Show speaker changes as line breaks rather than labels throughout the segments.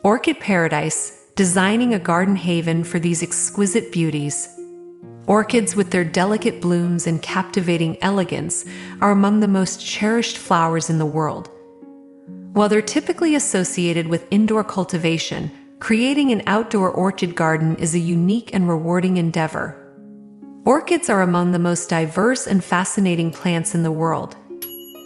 Orchid Paradise, designing a garden haven for these exquisite beauties. Orchids, with their delicate blooms and captivating elegance, are among the most cherished flowers in the world. While they're typically associated with indoor cultivation, creating an outdoor orchid garden is a unique and rewarding endeavor. Orchids are among the most diverse and fascinating plants in the world.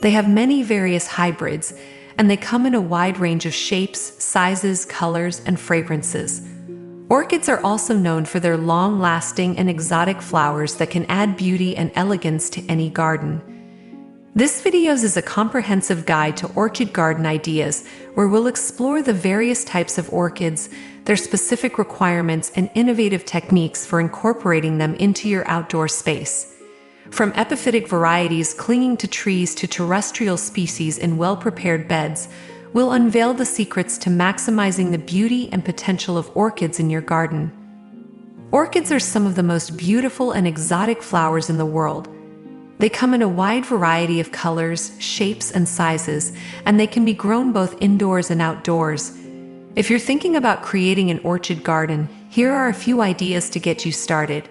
They have many various hybrids, and they come in a wide range of shapes, sizes, colors, and fragrances. Orchids are also known for their long-lasting and exotic flowers that can add beauty and elegance to any garden. This video is a comprehensive guide to orchid garden ideas, where we'll explore the various types of orchids, their specific requirements, and innovative techniques for incorporating them into your outdoor space. From epiphytic varieties clinging to trees to terrestrial species in well-prepared beds, we'll unveil the secrets to maximizing the beauty and potential of orchids in your garden. Orchids are some of the most beautiful and exotic flowers in the world. They come in a wide variety of colors, shapes, and sizes, and they can be grown both indoors and outdoors. If you're thinking about creating an orchid garden, here are a few ideas to get you started.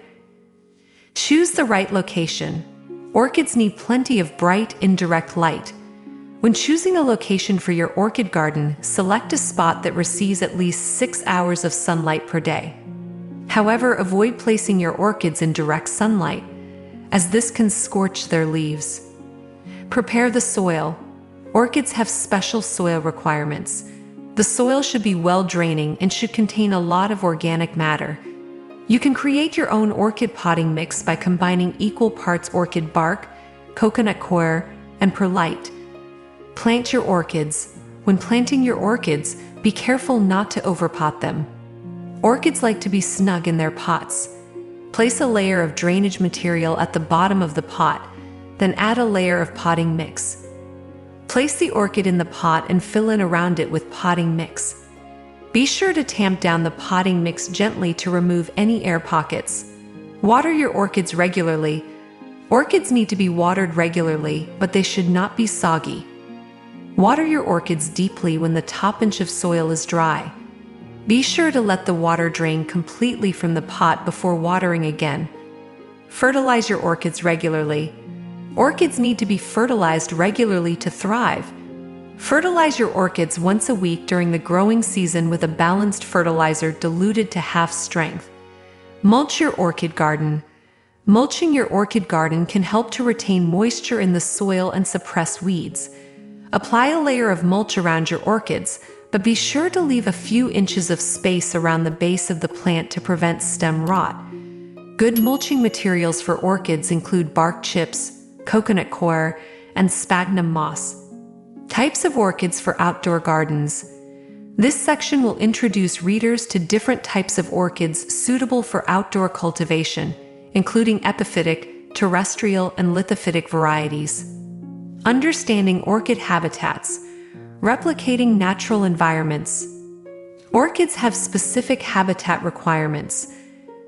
Choose the right location. Orchids need plenty of bright, indirect light. When choosing a location for your orchid garden, select a spot that receives at least 6 hours of sunlight per day. However, avoid placing your orchids in direct sunlight, as this can scorch their leaves. Prepare the soil. Orchids have special soil requirements. The soil should be well-draining and should contain a lot of organic matter. You can create your own orchid potting mix by combining equal parts orchid bark, coconut coir, and perlite. Plant your orchids. When planting your orchids, be careful not to overpot them. Orchids like to be snug in their pots. Place a layer of drainage material at the bottom of the pot, then add a layer of potting mix. Place the orchid in the pot and fill in around it with potting mix. Be sure to tamp down the potting mix gently to remove any air pockets. Water your orchids regularly. Orchids need to be watered regularly, but they should not be soggy. Water your orchids deeply when the top inch of soil is dry. Be sure to let the water drain completely from the pot before watering again. Fertilize your orchids regularly. Orchids need to be fertilized regularly to thrive. Fertilize your orchids once a week during the growing season with a balanced fertilizer diluted to half strength. Mulch your orchid garden. Mulching your orchid garden can help to retain moisture in the soil and suppress weeds. Apply a layer of mulch around your orchids, but be sure to leave a few inches of space around the base of the plant to prevent stem rot. Good mulching materials for orchids include bark chips, coconut coir, and sphagnum moss. Types of orchids for outdoor gardens. This section will introduce readers to different types of orchids suitable for outdoor cultivation, including epiphytic, terrestrial, and lithophytic varieties. Understanding orchid habitats. Replicating natural environments. Orchids have specific habitat requirements.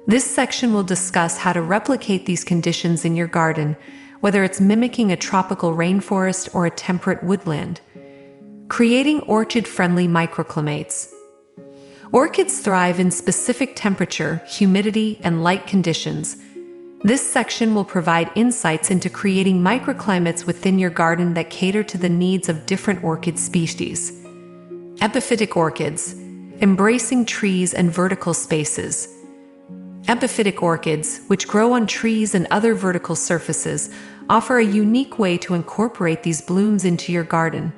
This section will discuss how to replicate these conditions in your garden, whether it's mimicking a tropical rainforest or a temperate woodland. Creating orchid-friendly microclimates. Orchids thrive in specific temperature, humidity, and light conditions. This section will provide insights into creating microclimates within your garden that cater to the needs of different orchid species. Epiphytic orchids. Embracing trees and vertical spaces. Epiphytic orchids, which grow on trees and other vertical surfaces, offer a unique way to incorporate these blooms into your garden.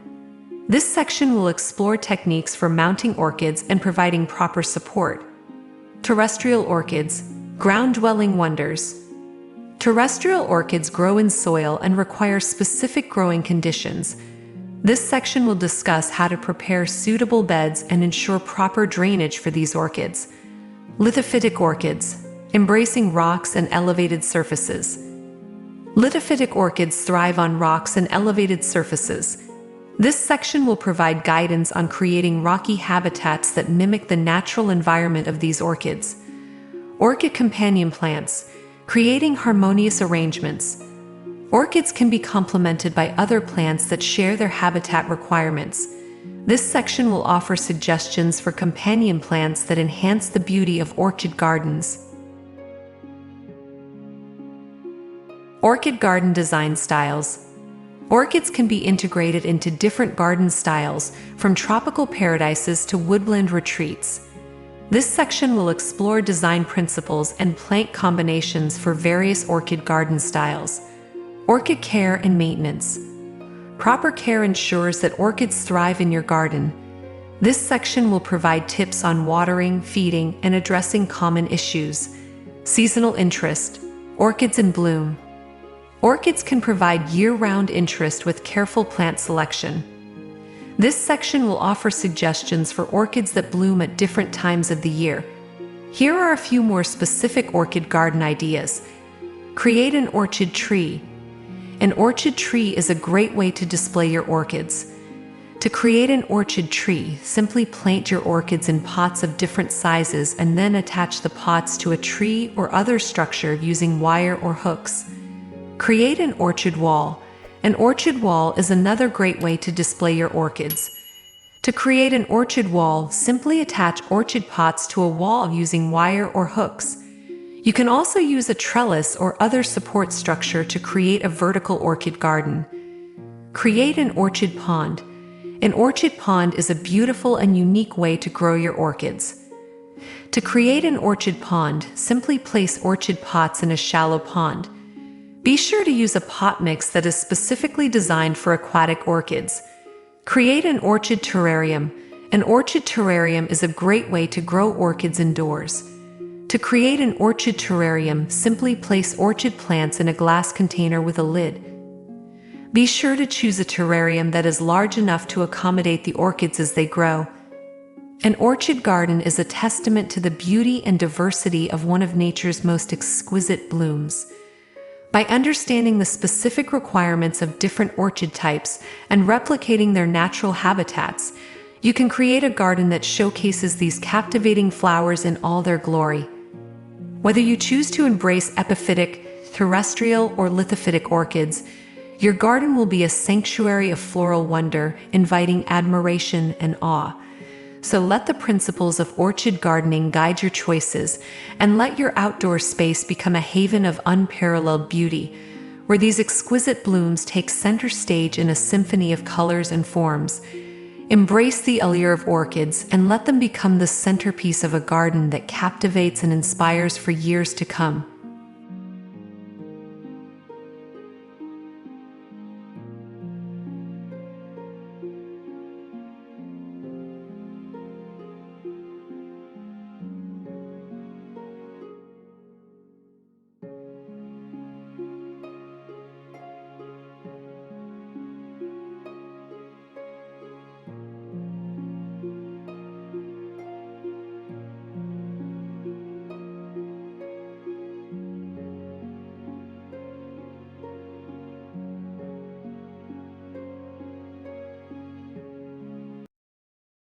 This section will explore techniques for mounting orchids and providing proper support. Terrestrial orchids. Ground-dwelling wonders. Terrestrial orchids grow in soil and require specific growing conditions. This section will discuss how to prepare suitable beds and ensure proper drainage for these orchids. Lithophytic orchids. Embracing rocks and elevated surfaces. Lithophytic orchids thrive on rocks and elevated surfaces. This section will provide guidance on creating rocky habitats that mimic the natural environment of these orchids. Orchid companion plants. Creating harmonious arrangements. Orchids can be complemented by other plants that share their habitat requirements. This section will offer suggestions for companion plants that enhance the beauty of orchid gardens. Orchid garden design styles. Orchids can be integrated into different garden styles, from tropical paradises to woodland retreats. This section will explore design principles and plant combinations for various orchid garden styles. Orchid care and maintenance. Proper care ensures that orchids thrive in your garden. This section will provide tips on watering, feeding, and addressing common issues. Seasonal interest. Orchids in bloom. Orchids can provide year-round interest with careful plant selection. This section will offer suggestions for orchids that bloom at different times of the year. Here are a few more specific orchid garden ideas. Create an orchid tree. An orchid tree is a great way to display your orchids. To create an orchid tree, simply plant your orchids in pots of different sizes and then attach the pots to a tree or other structure using wire or hooks. Create an orchid wall. An orchid wall is another great way to display your orchids. To create an orchid wall, simply attach orchid pots to a wall using wire or hooks. You can also use a trellis or other support structure to create a vertical orchid garden. Create an orchid pond. An orchid pond is a beautiful and unique way to grow your orchids. To create an orchid pond, simply place orchid pots in a shallow pond. Be sure to use a pot mix that is specifically designed for aquatic orchids. Create an orchid terrarium. An orchid terrarium is a great way to grow orchids indoors. To create an orchid terrarium, simply place orchid plants in a glass container with a lid. Be sure to choose a terrarium that is large enough to accommodate the orchids as they grow. An orchid garden is a testament to the beauty and diversity of one of nature's most exquisite blooms. By understanding the specific requirements of different orchid types and replicating their natural habitats, you can create a garden that showcases these captivating flowers in all their glory. Whether you choose to embrace epiphytic, terrestrial, or lithophytic orchids, your garden will be a sanctuary of floral wonder, inviting admiration and awe. So let the principles of orchid gardening guide your choices, and let your outdoor space become a haven of unparalleled beauty, where these exquisite blooms take center stage in a symphony of colors and forms. Embrace the allure of orchids and let them become the centerpiece of a garden that captivates and inspires for years to come.